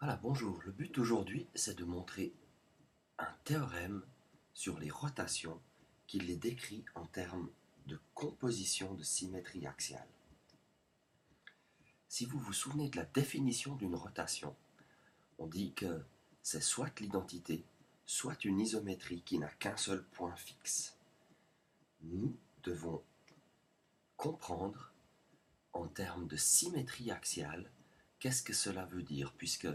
Voilà, bonjour. Le but d'aujourd'hui, c'est de montrer un théorème sur les rotations qui les décrit en termes de composition de symétrie axiale. Si vous vous souvenez de la définition d'une rotation, on dit que c'est soit l'identité, soit une isométrie qui n'a qu'un seul point fixe. Nous devons comprendre en termes de symétrie axiale qu'est-ce que cela veut dire, puisque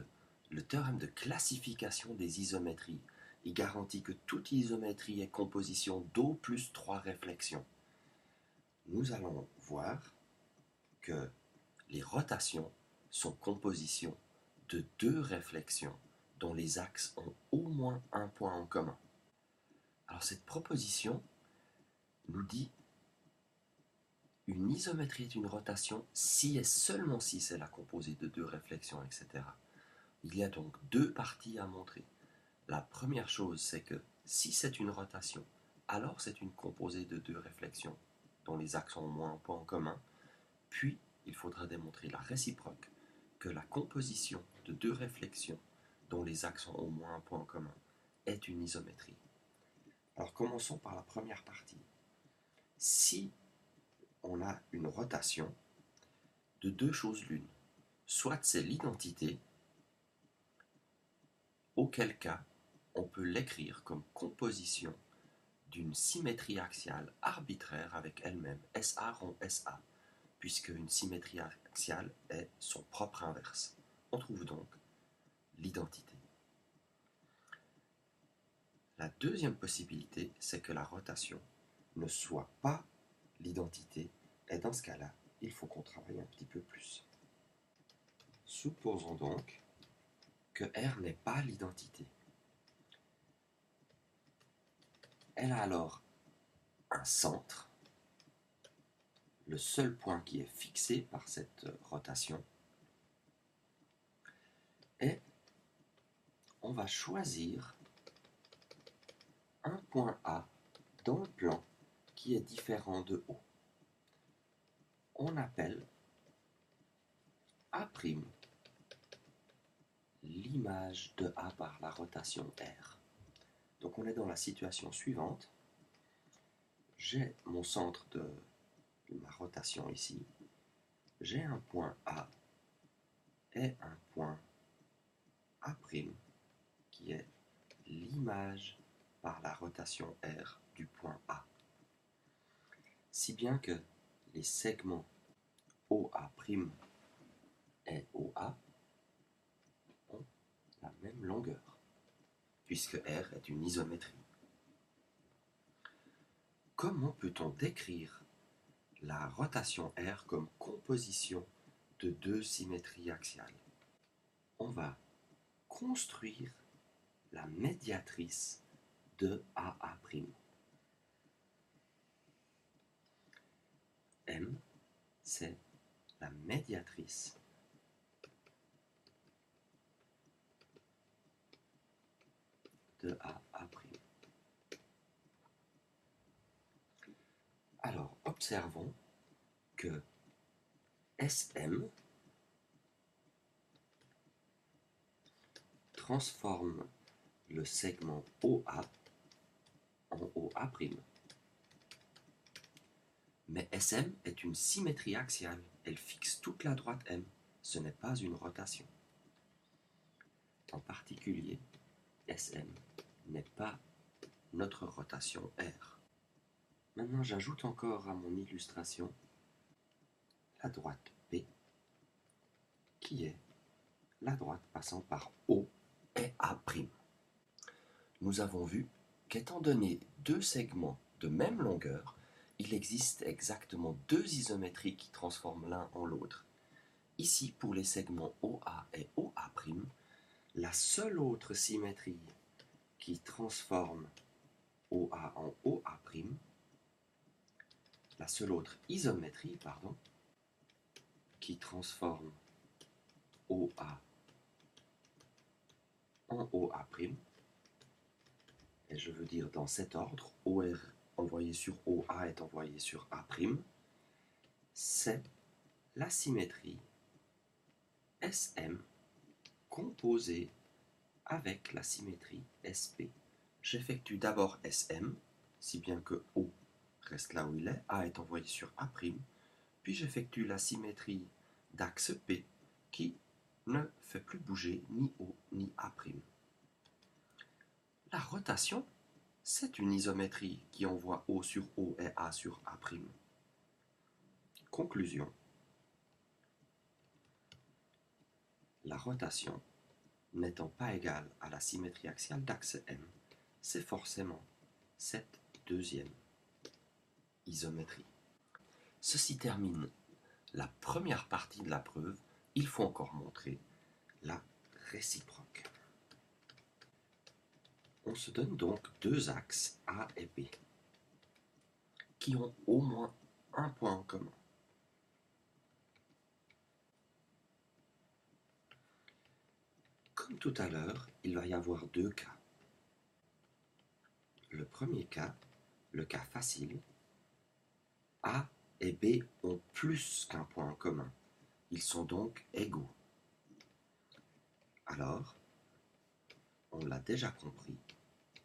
le théorème de classification des isométries il garantit que toute isométrie est composition d'O plus 3 réflexions. Nous allons voir que les rotations sont composition de deux réflexions dont les axes ont au moins un point en commun. Alors cette proposition nous dit une isométrie est une rotation si et seulement si c'est la composée de deux réflexions, etc. Il y a donc deux parties à montrer. La première chose, c'est que si c'est une rotation, alors c'est une composée de deux réflexions dont les axes ont au moins un point en commun. Puis, il faudra démontrer la réciproque, que la composition de deux réflexions dont les axes ont au moins un point en commun est une isométrie. Alors commençons par la première partie. Si on a une rotation de deux choses l'une, soit c'est l'identité, auquel cas on peut l'écrire comme composition d'une symétrie axiale arbitraire avec elle-même, SA rond SA, puisque une symétrie axiale est son propre inverse. On trouve donc l'identité. La deuxième possibilité, c'est que la rotation ne soit pas l'identité, et dans ce cas-là, il faut qu'on travaille un petit peu plus. Supposons donc que R n'est pas l'identité. Elle a alors un centre, le seul point qui est fixé par cette rotation, et on va choisir un point A dans le plan qui est différent de O. On appelle A' l'image de A par la rotation R. Donc on est dans la situation suivante. J'ai mon centre de ma rotation ici. J'ai un point A et un point A' qui est l'image par la rotation R du point A. Si bien que les segments OA' et OA ont la même longueur, puisque R est une isométrie. Comment peut-on décrire la rotation R comme composition de deux symétries axiales? On va construire la médiatrice de AA'. M, c'est la médiatrice de AA'. Alors, observons que SM transforme le segment OA en OA'. Mais SM est une symétrie axiale, elle fixe toute la droite M, ce n'est pas une rotation. En particulier, SM n'est pas notre rotation R. Maintenant, j'ajoute encore à mon illustration la droite P, qui est la droite passant par O et A'. Nous avons vu qu'étant donné deux segments de même longueur, il existe exactement deux isométries qui transforment l'un en l'autre. Ici, pour les segments OA et OA', la seule autre symétrie qui transforme OA en OA', la seule autre isométrie, qui transforme OA en OA', et je veux dire dans cet ordre, OR envoyé sur OA est envoyé sur A', c'est la symétrie SM composer avec la symétrie SP. J'effectue d'abord SM, si bien que O reste là où il est, A est envoyé sur A', puis j'effectue la symétrie d'axe P qui ne fait plus bouger ni O ni A'. La rotation, c'est une isométrie qui envoie O sur O et A sur A'. Conclusion. La rotation n'étant pas égale à la symétrie axiale d'axe M, c'est forcément cette deuxième isométrie. Ceci termine la première partie de la preuve. Il faut encore montrer la réciproque. On se donne donc deux axes A et B qui ont au moins un point en commun. Comme tout à l'heure, il va y avoir deux cas. Le premier cas, le cas facile, A et B ont plus qu'un point en commun. Ils sont donc égaux. Alors, on l'a déjà compris,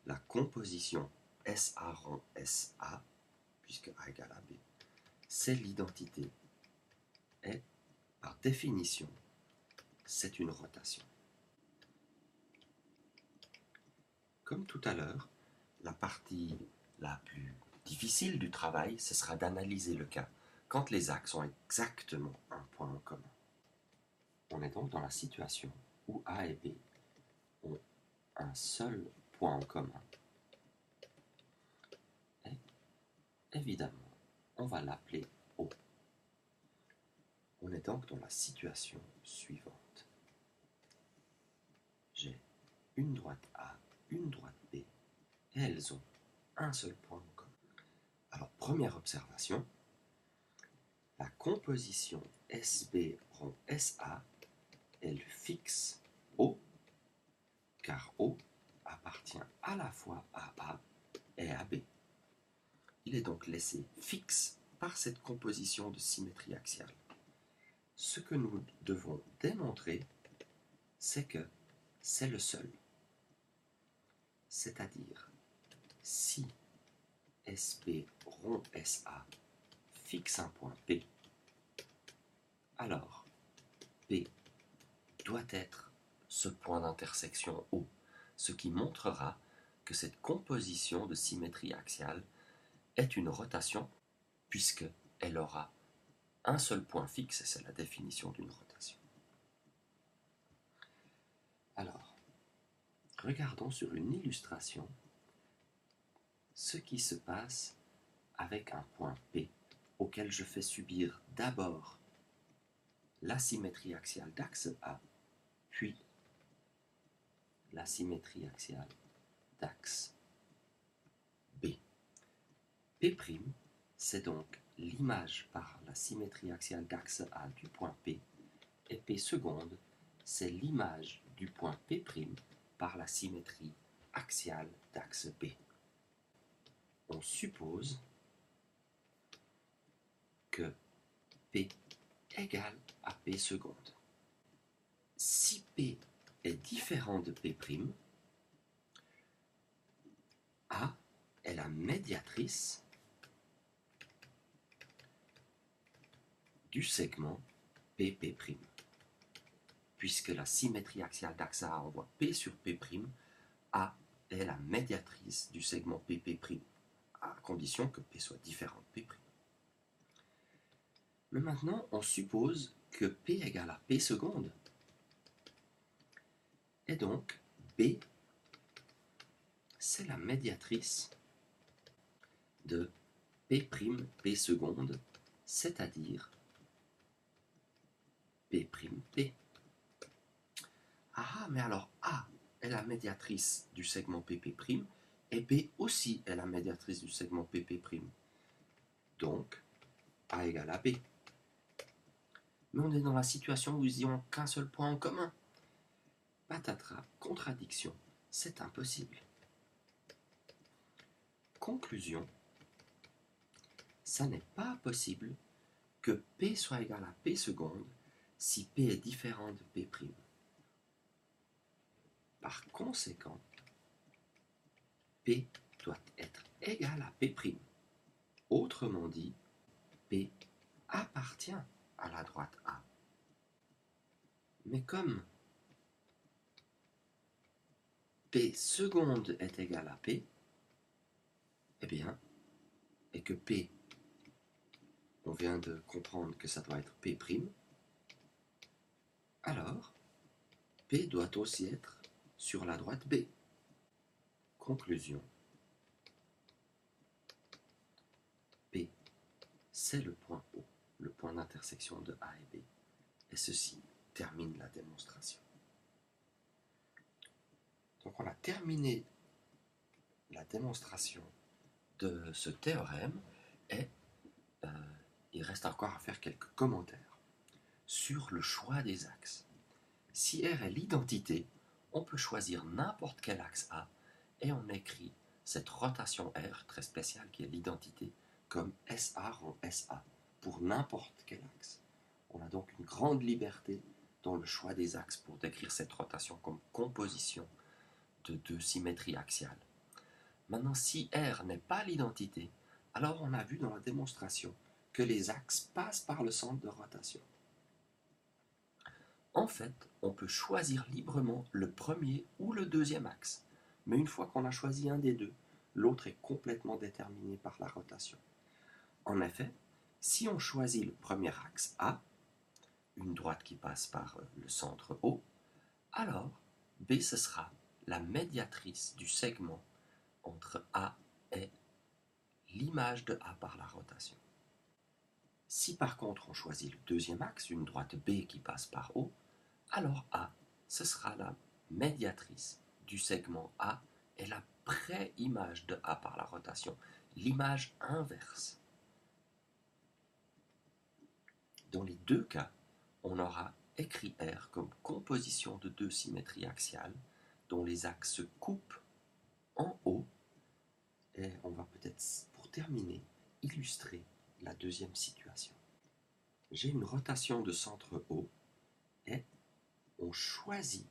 la composition SA rond SA, puisque A égale à B, c'est l'identité. Et, par définition, c'est une rotation. Comme tout à l'heure, la partie la plus difficile du travail, ce sera d'analyser le cas quand les axes ont exactement un point en commun. On est donc dans la situation où A et B ont un seul point en commun. Et évidemment, on va l'appeler O. On est donc dans la situation suivante. J'ai une droite A, une droite B, et elles ont un seul point en commun. Alors, première observation, la composition SB rond SA, elle fixe O, car O appartient à la fois à A et à B. Il est donc laissé fixe par cette composition de symétrie axiale. Ce que nous devons démontrer, c'est que c'est le seul. C'est-à-dire, si SP rond SA fixe un point P, alors P doit être ce point d'intersection O, ce qui montrera que cette composition de symétrie axiale est une rotation puisqu'elle aura un seul point fixe, et c'est la définition d'une rotation. Alors, regardons sur une illustration ce qui se passe avec un point P auquel je fais subir d'abord la symétrie axiale d'axe A, puis la symétrie axiale d'axe B. P', c'est donc l'image par la symétrie axiale d'axe A du point P, et P seconde, c'est l'image du point P' par la symétrie axiale d'axe B. On suppose que P égale à P seconde. Si P est différent de P', A est la médiatrice du segment PP'. Puisque la symétrie axiale d'axe A envoie P sur P', A est la médiatrice du segment PP', à condition que P soit différent de P'. Mais maintenant, on suppose que P égale à P seconde. Et donc, B, c'est la médiatrice de P', P seconde, c'est-à-dire P', P. Ah, mais alors A est la médiatrice du segment PP', et B aussi est la médiatrice du segment PP'. Donc, A égale à B. Mais on est dans la situation où ils n'ont qu'un seul point en commun. Patatras, contradiction, c'est impossible. Conclusion, ça n'est pas possible que P soit égal à P seconde si P est différent de P'. Par conséquent, P doit être égal à P'. Autrement dit, P appartient à la droite A. Mais comme P seconde est égal à P, eh bien, et que P, on vient de comprendre que ça doit être P', alors P doit aussi être sur la droite B. Conclusion. P, c'est le point O, le point d'intersection de A et B. Et ceci termine la démonstration. Donc on a terminé la démonstration de ce théorème et il reste encore à faire quelques commentaires sur le choix des axes. Si R est l'identité, on peut choisir n'importe quel axe A et on écrit cette rotation R très spéciale qui est l'identité comme SA rend SA pour n'importe quel axe. On a donc une grande liberté dans le choix des axes pour décrire cette rotation comme composition de deux symétries axiales. Maintenant, si R n'est pas l'identité, alors on a vu dans la démonstration que les axes passent par le centre de rotation. En fait, on peut choisir librement le premier ou le deuxième axe, mais une fois qu'on a choisi un des deux, l'autre est complètement déterminé par la rotation. En effet, si on choisit le premier axe A, une droite qui passe par le centre O, alors B ce sera la médiatrice du segment entre A et l'image de A par la rotation. Si par contre on choisit le deuxième axe, une droite B qui passe par O, alors A, ce sera la médiatrice du segment A et la pré-image de A par la rotation, l'image inverse. Dans les deux cas, on aura écrit R comme composition de deux symétries axiales dont les axes se coupent en haut. Et on va peut-être, pour terminer, illustrer la deuxième situation. J'ai une rotation de centre O et on choisit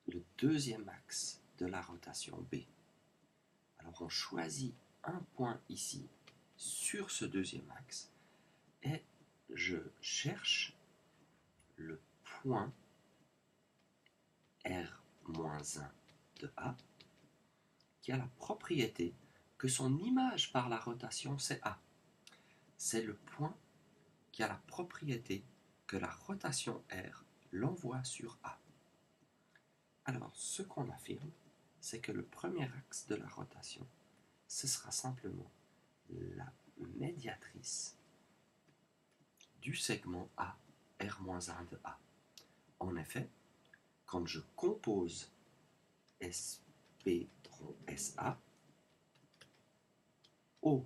le deuxième axe de la rotation B. Alors on choisit un point ici sur ce deuxième axe et je cherche le point R-1 de A qui a la propriété que son image par la rotation c'est A. C'est le point qui a la propriété que la rotation R l'envoie sur A. Alors, ce qu'on affirme, c'est que le premier axe de la rotation, ce sera simplement la médiatrice du segment A, R-1 de A. En effet, quand je compose SP rond SA, O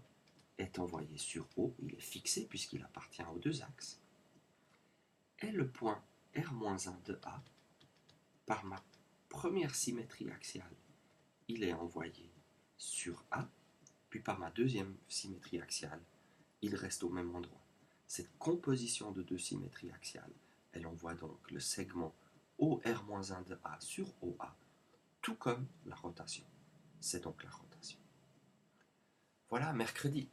est envoyé sur O, il est fixé puisqu'il appartient aux deux axes, et le point R-1 de A, par ma première symétrie axiale, il est envoyé sur A, puis par ma deuxième symétrie axiale, il reste au même endroit. Cette composition de deux symétries axiales, elle envoie donc le segment OR-1 de A sur OA, tout comme la rotation. C'est donc la rotation. Voilà, mercredi.